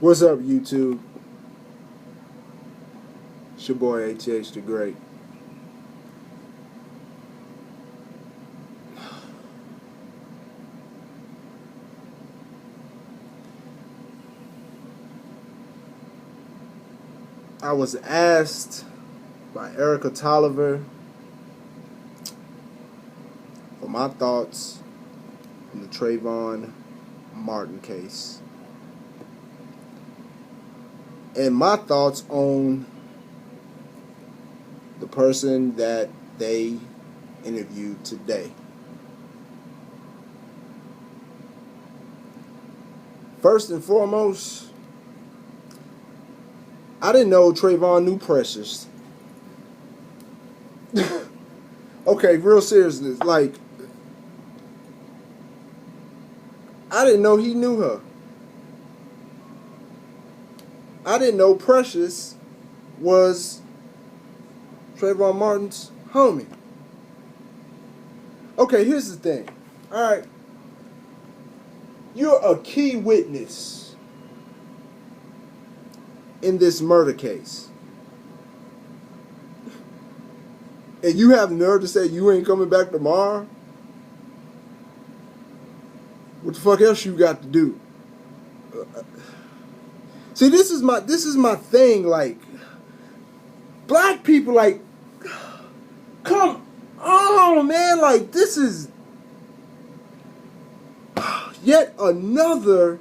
What's up, YouTube? It's your boy ATH the Great. I was asked by Erica Tolliver for my thoughts on the Trayvon Martin case. And my thoughts on the person that they interviewed today. First and foremost, I didn't know Trayvon knew Precious. Okay, real seriousness. Like, I didn't know he knew her. I didn't know Precious was Trayvon Martin's homie. Okay, here's the thing. Alright. You're a key witness in this murder case. And you have nerve to say you ain't coming back tomorrow? What the fuck else you got to do? See, this is my thing. Like, black people, like, come on, man. Like, this is yet another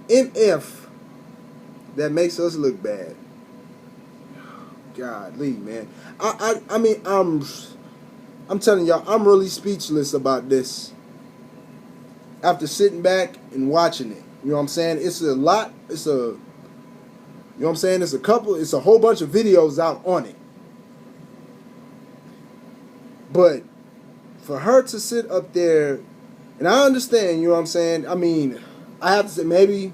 MF that makes us look bad. Godly, man. I mean, I'm telling y'all, I'm really speechless about this. After sitting back and watching it, you know what I'm saying? It's a lot. It's a, you know what I'm saying? It's a whole bunch of videos out on it. But for her to sit up there, and I understand, you know what I'm saying? I mean, I have to say, maybe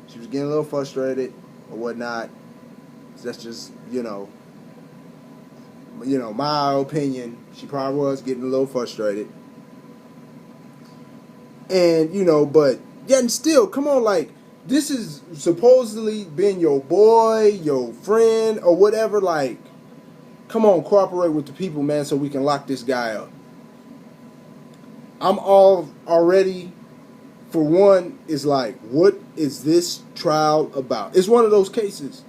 she was getting a little frustrated or whatnot. That's just, you know, my opinion. She probably was getting a little frustrated. And, but yet and still, come on, like, this is supposedly been your boy, your friend, or whatever. Like, come on, cooperate with the people, man, so we can lock this guy up. I'm already, for one, is like, what is this trial about? It's one of those cases.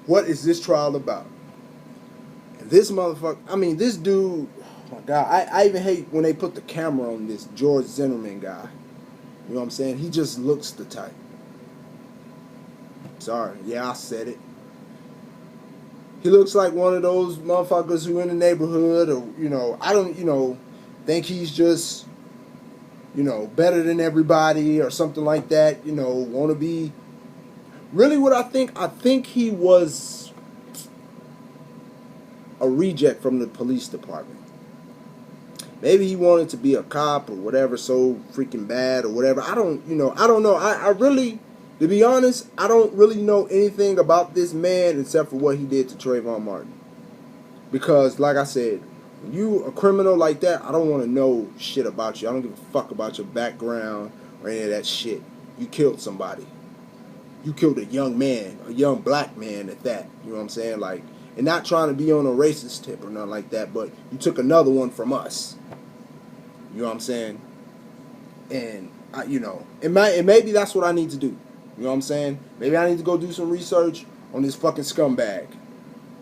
What is this trial about? And this motherfucker, I mean, this dude, oh my God, I even hate when they put the camera on this George Zimmerman guy. You know what I'm saying? He just looks the type. Sorry, yeah, I said it. He looks like one of those motherfuckers who in the neighborhood, or, I don't, think he's just, better than everybody or something like that, want to be. Really what I think he was a reject from the police department. Maybe he wanted to be a cop or whatever, so freaking bad or whatever. I don't know. I really, to be honest, I don't really know anything about this man except for what he did to Trayvon Martin. Because, like I said, when you a criminal like that, I don't want to know shit about you. I don't give a fuck about your background or any of that shit. You killed somebody. You killed a young man, a young black man at that. You know what I'm saying? Like, and not trying to be on a racist tip or nothing like that, but you took another one from us. You know what I'm saying? And, and maybe that's what I need to do. You know what I'm saying? Maybe I need to go do some research on this fucking scumbag.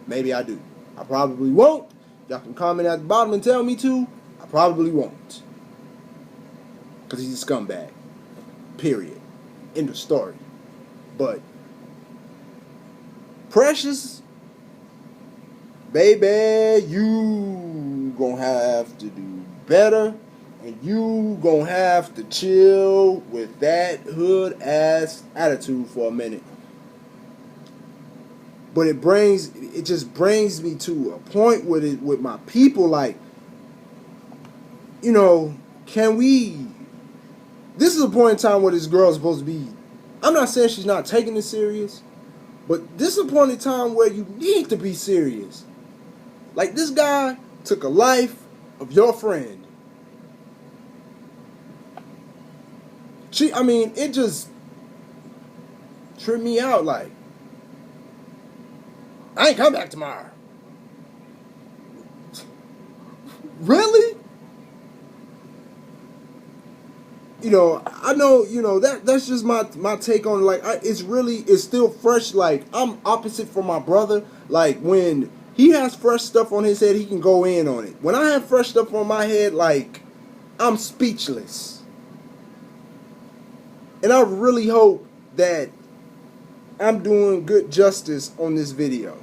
Maybe I do. I probably won't. Y'all can comment at the bottom and tell me to. I probably won't. Because he's a scumbag. Period. End of story. But Precious, baby, you gonna have to do better, and you gonna have to chill with that hood ass attitude for a minute. But it just brings me to a point with my people, like, can we? This is a point in time where this girl is supposed to be. I'm not saying she's not taking it serious, but this is a point in time where you need to be serious. Like, this guy took a life of your friend. I mean, it just tripped me out. Like, I ain't coming back tomorrow. Really? You know, I know, you know, that's just my take on it. Like, it's still fresh. Like, I'm opposite from my brother. Like, when he has fresh stuff on his head, he can go in on it. When I have fresh stuff on my head, like, I'm speechless. And I really hope that I'm doing good justice on this video.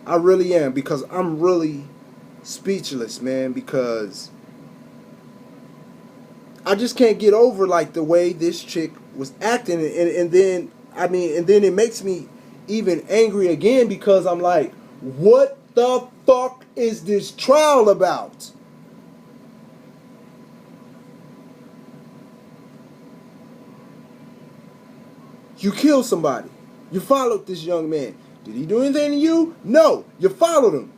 I really am, because I'm really speechless, man, because I just can't get over, like, the way this chick was acting, and then, I mean, and then it makes me even angry again, because I'm like, what the fuck is this trial about? You killed somebody. You followed this young man. Did he do anything to you? No. You followed him.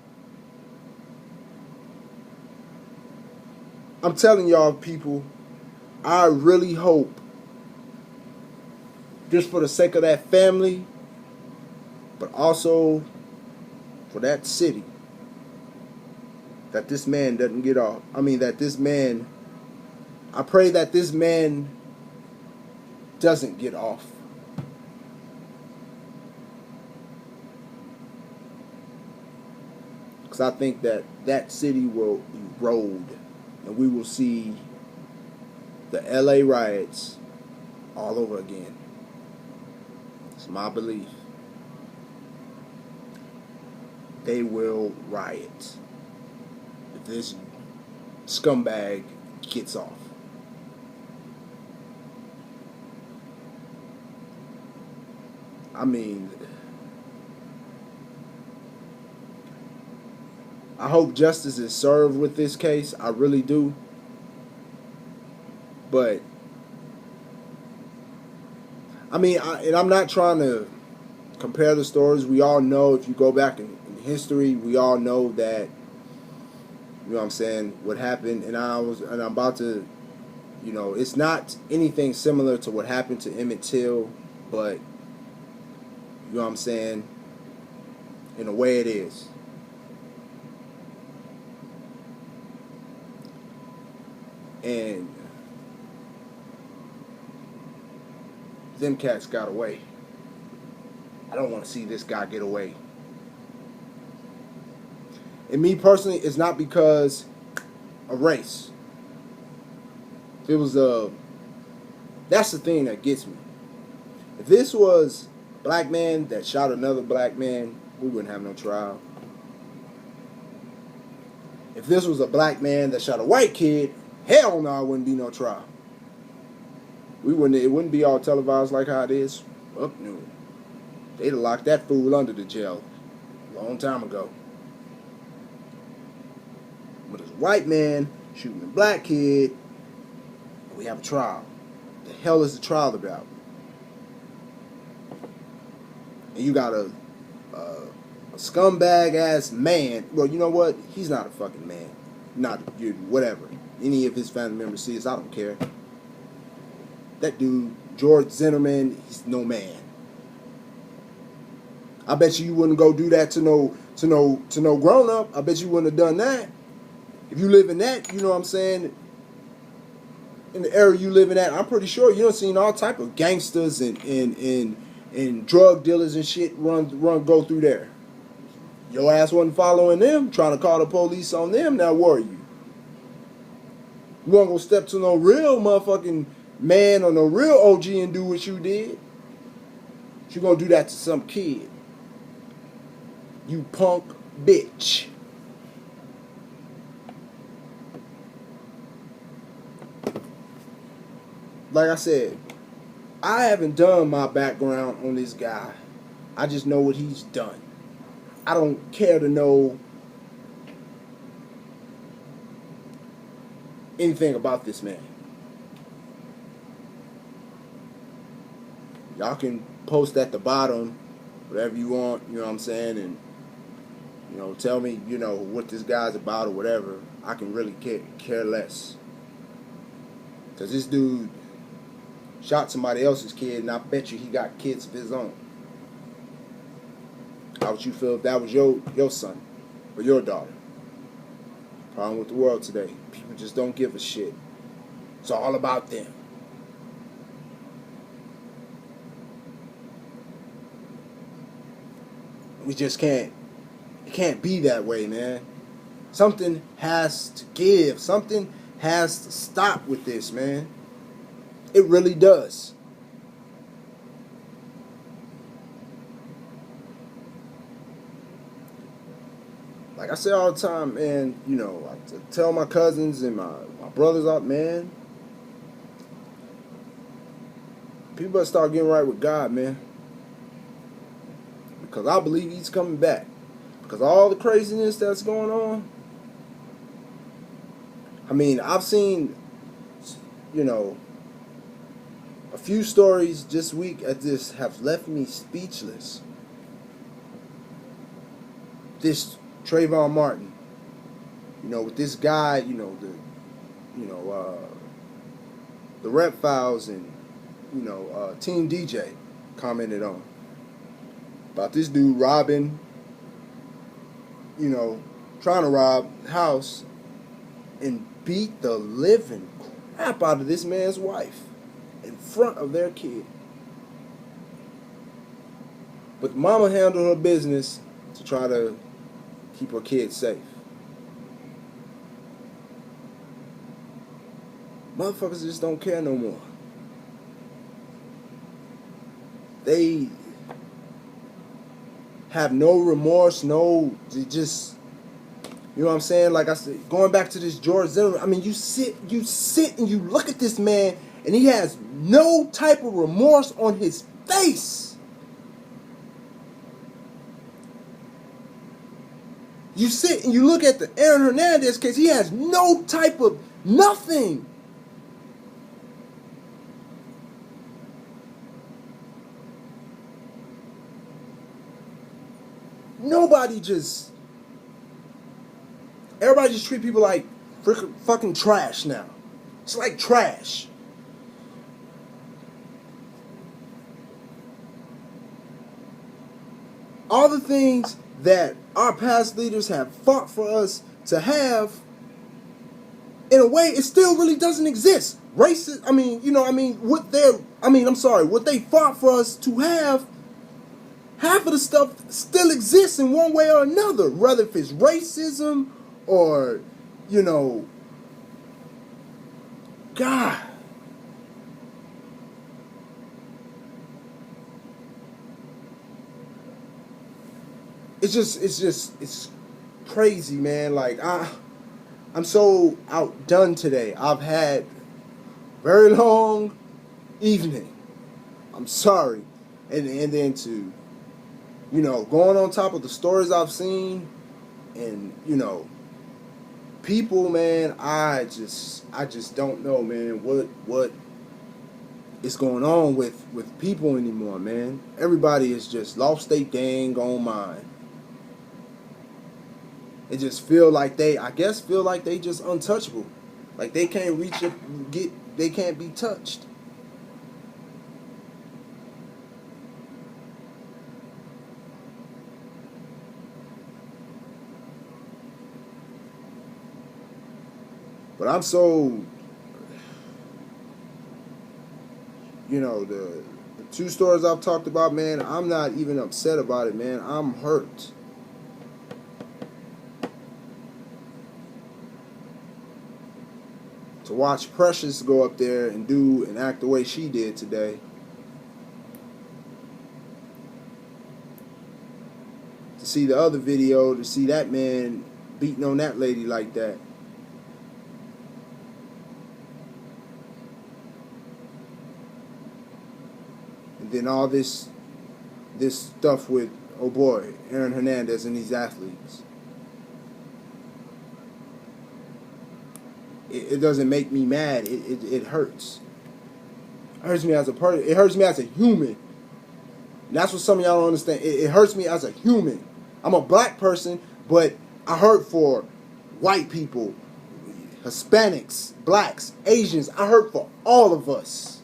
I'm telling y'all, people, I really hope, just for the sake of that family, but also for that city, that this man doesn't get off. I mean, I pray that this man doesn't get off. Because I think that city will erode, and we will see the LA riots all over again. It's my belief. They will riot if this scumbag gets off. I mean, I hope justice is served with this case. I really do. But, I mean, and I'm not trying to compare the stories. We all know, if you go back in history, we all know that, you know what I'm saying, what happened. And I'm about to, you know, it's not anything similar to what happened to Emmett Till, but, you know what I'm saying, in a way it is. And them cats got away. I don't want to see this guy get away. And me personally, it's not because of race. If it was that's the thing that gets me. If this was a black man that shot another black man, we wouldn't have no trial. If this was a black man that shot a white kid, hell no, it wouldn't be no trial. It wouldn't be all televised like how it is. Fuck no. They'd have locked that fool under the jail a long time ago. But this white man shooting a black kid, we have a trial. The hell is the trial about? And you got a scumbag ass man. Well, you know what? He's not a fucking man. Not you, whatever. Any of his family members see this, I don't care. That dude, George Zimmerman, he's no man. I bet you wouldn't go do that to no grown up. I bet you wouldn't have done that. If you live in that, you know what I'm saying, in the area you living at, I'm pretty sure you done seen all type of gangsters and drug dealers and shit go through there. Your ass wasn't following them, trying to call the police on them. Now were you? You won't go step to no real motherfucking man or no real OG and do what you did. You gonna do that to some kid. You punk bitch. Like I said, I haven't done my background on this guy. I just know what he's done. I don't care to know anything about this man. Y'all can post at the bottom whatever you want, you know what I'm saying, and, you know, tell me, you know, what this guy's about or whatever. I can really care less. Because this dude, shot somebody else's kid, and I bet you he got kids of his own. How would you feel if that was your son or your daughter? Problem with the world today. People just don't give a shit. It's all about them. We just can't. It can't be that way, man. Something has to give. Something has to stop with this, man. It really does. Like I say all the time, man, you know, I tell my cousins and my brothers out, man, people better start getting right with God, man. Because I believe he's coming back. Because all the craziness that's going on. I mean, I've seen, you know, a few stories this week at this have left me speechless. This Trayvon Martin, you know, with this guy, you know, the Rep Files and, you know, Team DJ commented on about this dude robbing, you know, trying to rob the house and beat the living crap out of this man's wife in front of their kid. But the mama handled her business to try to keep her kids safe. Motherfuckers just don't care no more. They have no remorse, they just, you know what I'm saying? Like I said, going back to this George Zimmerman, I mean, you sit and you look at this man, and he has no type of remorse on his face. You sit and you look at the Aaron Hernandez case, he has no type of nothing. Everybody just treat people like fucking trash now. It's like trash. All the things that our past leaders have fought for us to have, in a way, it still really doesn't exist. Racist, what they fought for us to have, half of the stuff still exists in one way or another, whether if it's racism or, you know, God. It's crazy, man. Like, I'm so outdone today. I've had very long evening. I'm sorry. And then to, you know, going on top of the stories I've seen and, you know, people, man, I just don't know, man, what is going on with people anymore, man. Everybody is just lost their dang on mind. They just feel like they just untouchable. Like they can't they can't be touched. But I'm so, you know, the two stories I've talked about, man, I'm not even upset about it, man. I'm hurt. To watch Precious go up there and do and act the way she did today. To see the other video, to see that man beating on that lady like that. And then all this stuff with, oh boy, Aaron Hernandez and these athletes. It doesn't make me mad. It hurts. It hurts me as a person. It hurts me as a human. And that's what some of y'all don't understand. It hurts me as a human. I'm a black person, but I hurt for white people, Hispanics, blacks, Asians. I hurt for all of us.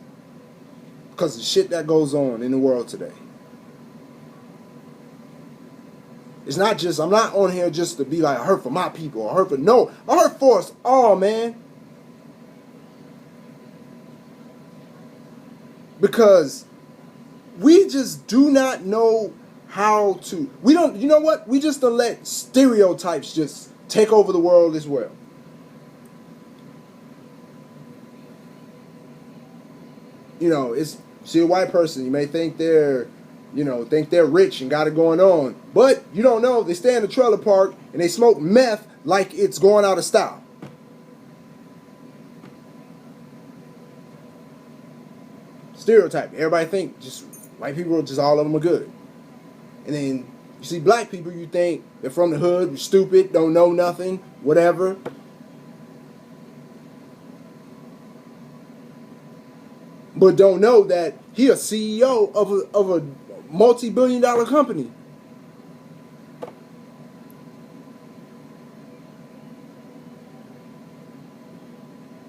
because of the shit that goes on in the world today. It's not just, I'm not on here just to be like, I hurt for my people, or hurt for, no, I hurt for us all, man. Because we just do not know how to, we don't, you know what? We just don't let stereotypes just take over the world as well. You know, it's, see a white person, you may think they're, think they're rich and got it going on. But you don't know, they stay in the trailer park and they smoke meth like it's going out of style. Stereotype. Everybody think just white people, just all of them are good. And then you see black people, you think they're from the hood, they're stupid, don't know nothing, whatever. But don't know that he a CEO of a multi-billion-dollar company.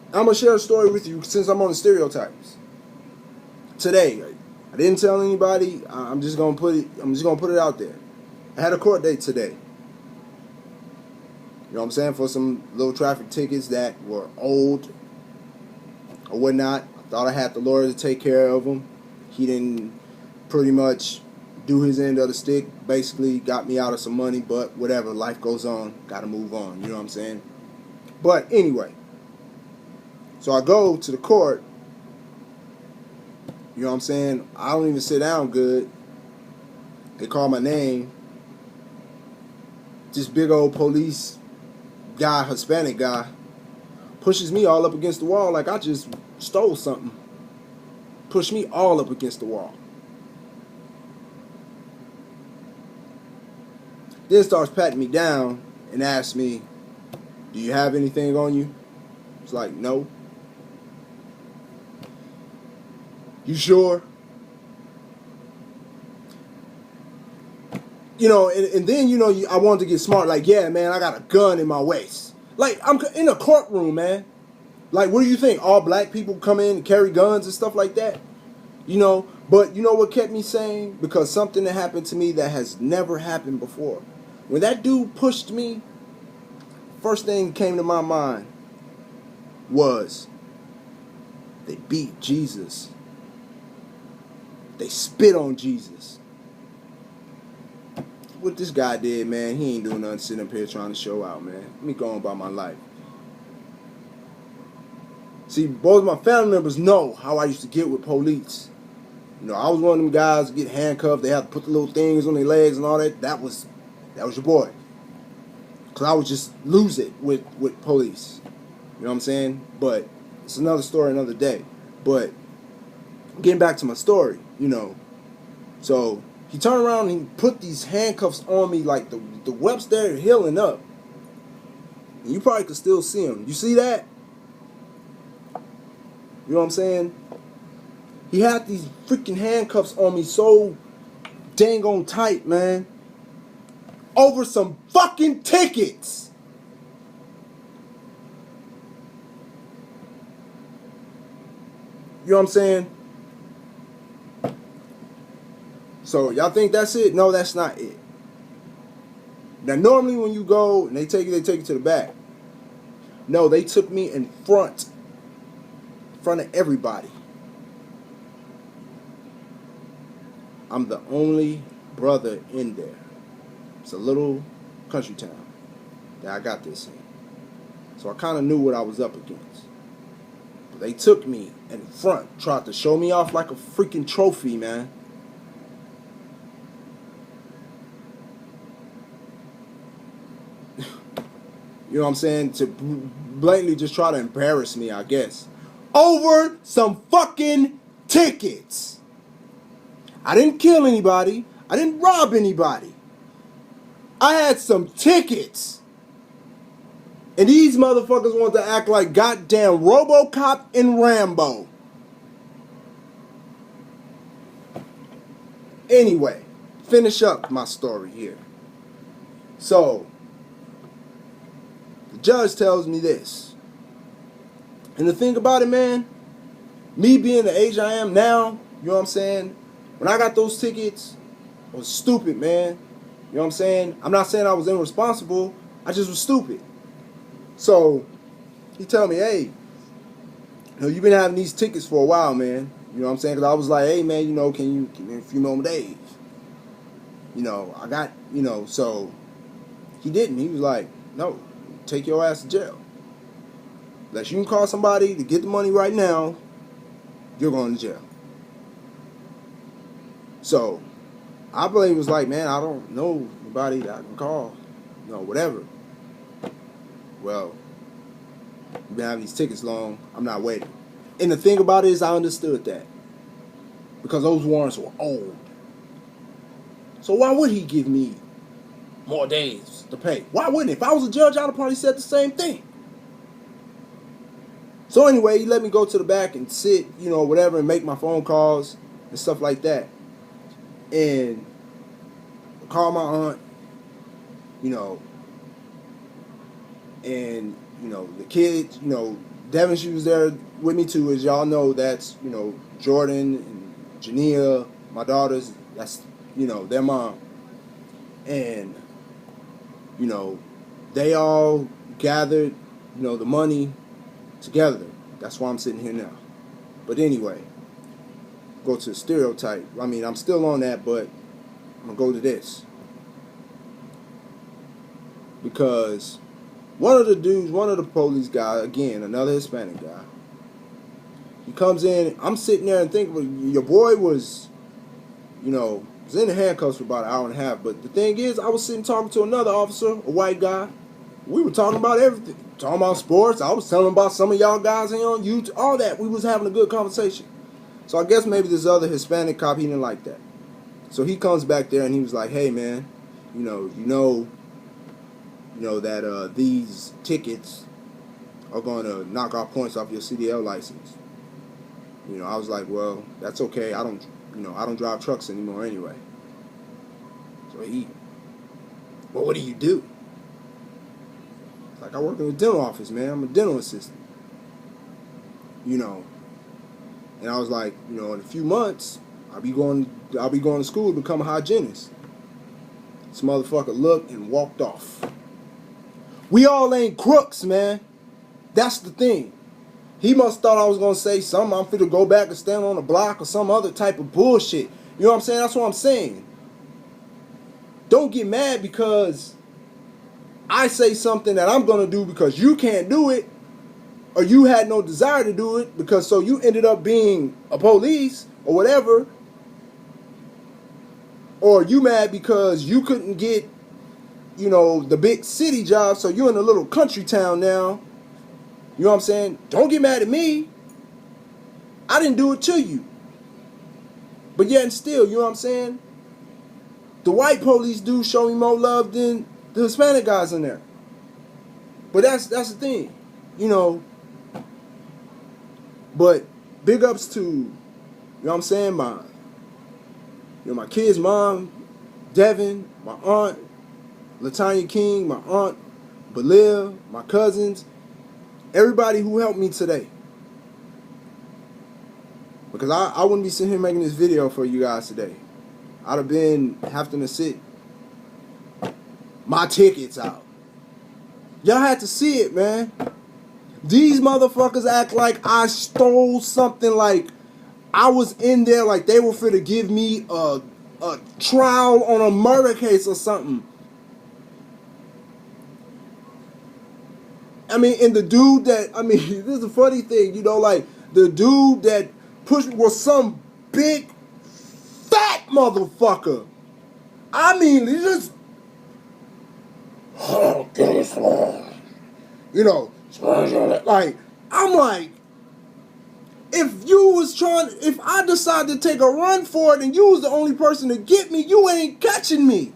I'm gonna share a story with you since I'm on the stereotypes. Today, I didn't tell anybody. I'm just gonna put it out there. I had a court date today. You know what I'm saying? For some little traffic tickets that were old or whatnot. I thought I had the lawyer to take care of them. He didn't pretty much do his end of the stick. Basically got me out of some money, but whatever. Life goes on. Gotta move on. You know what I'm saying? But anyway. So I go to the court. You know what I'm saying? I don't even sit down good. They call my name. This big old police guy, Hispanic guy, pushes me all up against the wall like I just stole something. Pushed me all up against the wall. Then starts patting me down and asks me, do you have anything on you? It's like, no. You sure? You know, and then, you know, I wanted to get smart. Like, yeah, man, I got a gun in my waist. Like, I'm in a courtroom, man. Like, what do you think? All black people come in and carry guns and stuff like that? You know, but you know what kept me sane? Because something that happened to me that has never happened before. When that dude pushed me, first thing came to my mind was they beat Jesus. They spit on Jesus. What this guy did, man, he ain't doing nothing sitting up here trying to show out, man. Let me go on about my life. See, both of my family members know how I used to get with police. You know, I was one of them guys that get handcuffed. They have to put the little things on their legs and all that. That was your boy. Because I would just lose it with police. You know what I'm saying? But it's another story, another day. But getting back to my story, you know. So he turned around and he put these handcuffs on me like the webs there healing up. And you probably could still see them. You see that? You know what I'm saying? He had these freaking handcuffs on me so dang on tight, man. Over some fucking tickets. You know what I'm saying? So y'all think that's it? No, that's not it. Now normally when you go and they take you to the back. No, they took me in front of everybody. I'm the only brother in there. It's a little country town that I got this in. So I kind of knew what I was up against. But they took me in front, tried to show me off like a freaking trophy, man. You know what I'm saying? To blatantly just try to embarrass me, I guess. Over some fucking tickets. I didn't kill anybody. I didn't rob anybody. I had some tickets. And these motherfuckers want to act like goddamn RoboCop and Rambo. Anyway, finish up my story here. So, the judge tells me this. And the thing about it, man, me being the age I am now, You know what I'm saying? When I got those tickets, I was stupid, man. You know what I'm saying? I'm not saying I was irresponsible. I just was stupid. So he tell me, hey, you've been having these tickets for a while, man. You know what I'm saying? Because I was like, hey, man, can you give me a few more days? I got, so he didn't. He was like, no, take your ass to jail. Unless you can call somebody to get the money right now, you're going to jail. So I believe it was like, man, I don't know anybody that I can call, whatever. Well, you've been having these tickets long, I'm not waiting. And the thing about it is I understood that. Because those warrants were old. So why would he give me more days to pay? Why wouldn't he? If I was a judge, I'd have probably said the same thing. So anyway, he let me go to the back and sit, whatever, and make my phone calls and stuff like that. And call my aunt, and, the kids, Devin, she was there with me too. As y'all know, that's, Jordan and Jania, my daughters, that's, their mom. And, they all gathered, the money together. That's why I'm sitting here now. But anyway, go to the stereotype. I mean, I'm still on that, but I'm going to go to this. Because one of the police guys, again, another Hispanic guy, he comes in, I'm sitting there and thinking, your boy was, was in the handcuffs for about an hour and a half. But the thing is, I was sitting talking to another officer, a white guy. We were talking about everything. Talking about sports. I was telling him about some of y'all guys here on YouTube. All that. We was having a good conversation. So I guess maybe this other Hispanic cop, he didn't like that. So he comes back there and he was like, hey, man, that these tickets are going to knock our points off your CDL license. I was like, well, that's okay. I don't drive trucks anymore anyway. So well, what do you do? It's like, I work in a dental office, man. I'm a dental assistant. And I was like, in a few months, I'll be going to school to become a hygienist. This motherfucker looked and walked off. We all ain't crooks, man. That's the thing. He must thought I was going to say something. I'm finna go back and stand on the block or some other type of bullshit. You know what I'm saying? That's what I'm saying. Don't get mad because I say something that I'm going to do because you can't do it, or you had no desire to do it because so you ended up being a police or whatever, or you mad because you couldn't get, the big city job, so you're in a little country town now. You know what I'm saying? Don't get mad at me. I didn't do it to you. But yet and still, you know what I'm saying? The white police do show me more love than the Hispanic guys in there. But that's the thing. But big ups to, what I'm saying, my kid's mom, Devin, my aunt, Latanya King, my aunt, Belia, my cousins, everybody who helped me today. Because I wouldn't be sitting here making this video for you guys today. I'd have been having to sit my tickets out. Y'all had to see it, man. These motherfuckers act like I stole something, like I was in there, like they were finna give me a trial on a murder case or something. I mean, and the dude that, this is a funny thing, like the dude that pushed me was some big fat motherfucker. He just, like, I'm like, if I decide to take a run for it and you was the only person to get me, you ain't catching me.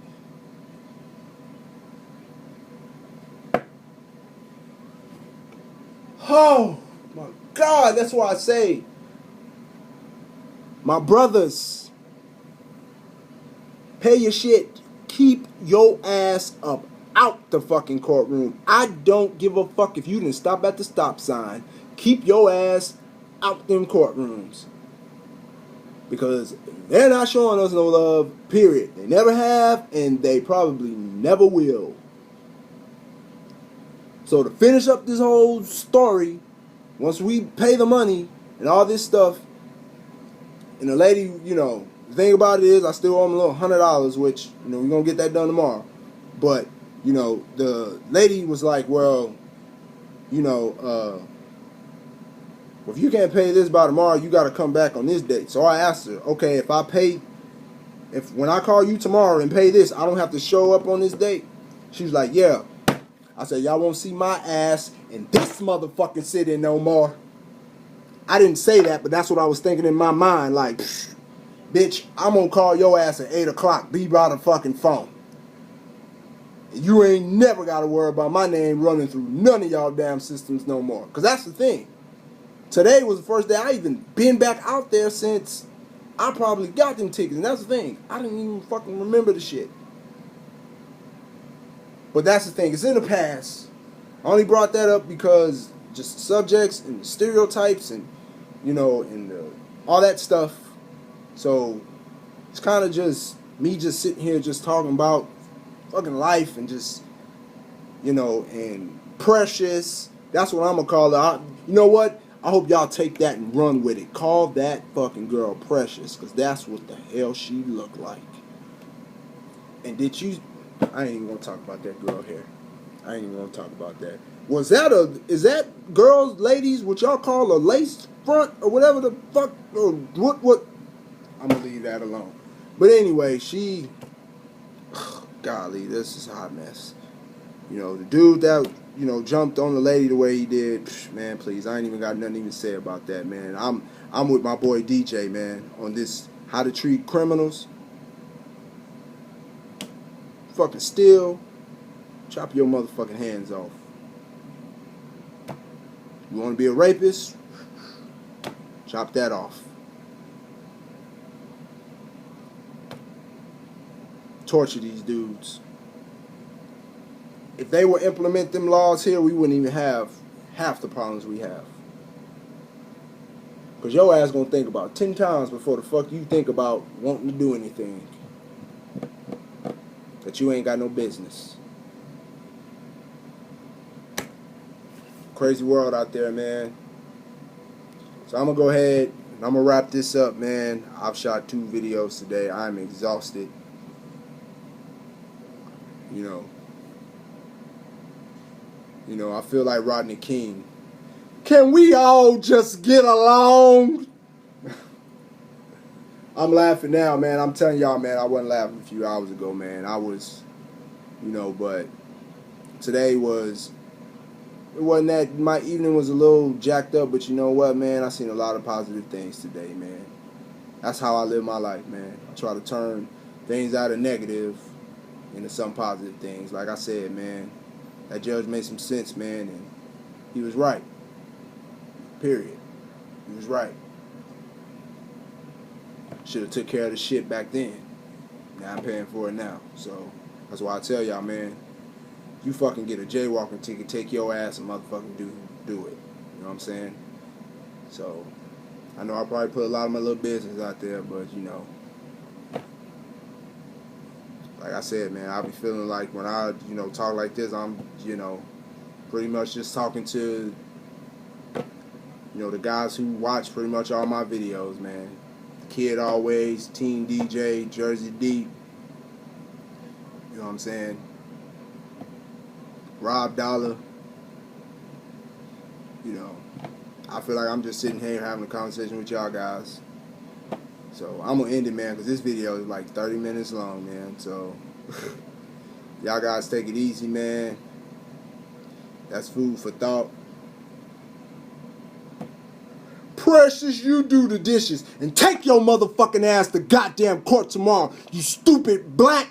Oh, my God, that's why I say, my brothers, pay your shit. Keep your ass up out the fucking courtroom. I don't give a fuck if you didn't stop at the stop sign. Keep your ass out them courtrooms. Because they're not showing us no love, period. They never have, and they probably never will. So to finish up this whole story, once we pay the money and all this stuff, and the lady, you know, the thing about it is I still owe them a little $100, which, you know, we're going to get that done tomorrow. But, you know, the lady was like, well, you know, well, if you can't pay this by tomorrow, you got to come back on this date. So I asked her, okay, if when I call you tomorrow and pay this, I don't have to show up on this date? She was like, yeah. I said, y'all won't see my ass in this motherfucking city no more. I didn't say that, but that's what I was thinking in my mind. Like, bitch, I'm going to call your ass at 8 o'clock. Be by the fucking phone. You ain't never got to worry about my name running through none of y'all damn systems no more. Because that's the thing. Today was the first day I even been back out there since I probably got them tickets. And that's the thing. I didn't even fucking remember the shit. But that's the thing. It's in the past. I only brought that up because just subjects and stereotypes and, you know, and all that stuff. So it's kind of just me just sitting here just talking about fucking life and just, you know, and Precious. That's what I'm going to call her. You know what? I hope y'all take that and run with it. Call that fucking girl Precious, because that's what the hell she looked like. And did you... I ain't even going to talk about that girl here. I ain't even going to talk about that. Is that girls, ladies, what y'all call a lace front or whatever the fuck, or what? I'm going to leave that alone. But anyway, golly, this is a hot mess. You know, the dude that, you know, jumped on the lady the way he did, man, please, I ain't even got nothing to even say about that, man. I'm with my boy DJ, man, on this how to treat criminals. Fucking steal, chop your motherfucking hands off. You want to be a rapist? Chop that off. Torture these dudes. If they would implement them laws here, we wouldn't even have half the problems we have. Because your ass gonna think about 10 times before the fuck you think about wanting to do anything that you ain't got no business. Crazy world out there, man. So I'm gonna go ahead and I'm gonna wrap this up, man. I've shot 2 videos today. I'm exhausted. You know, I feel like Rodney King. Can we all just get along? I'm laughing now, man. I'm telling y'all, man, I wasn't laughing a few hours ago, man. I was, you know, but today it wasn't that, my evening was a little jacked up, but you know what, man? I seen a lot of positive things today, man. That's how I live my life, man. I try to turn things out of negative into some positive things. Like I said, man, that judge made some sense, man, and he was right. Period. He was right. Should have took care of the shit back then. Now I'm paying for it now. So that's why I tell y'all, man, you fucking get a jaywalking ticket, take your ass and motherfucking do it. You know what I'm saying? So I know I probably put a lot of my little business out there, but you know, like I said, man, I be feeling like when I, you know, talk like this, I'm, you know, pretty much just talking to, you know, the guys who watch pretty much all my videos, man. Kid Always, Team DJ, Jersey Deep. You know what I'm saying? Rob Dollar. You know, I feel like I'm just sitting here having a conversation with y'all guys. So I'm going to end it, man, because this video is like 30 minutes long, man. So y'all guys take it easy, man. That's food for thought. Precious, you do the dishes and take your motherfucking ass to goddamn court tomorrow, you stupid black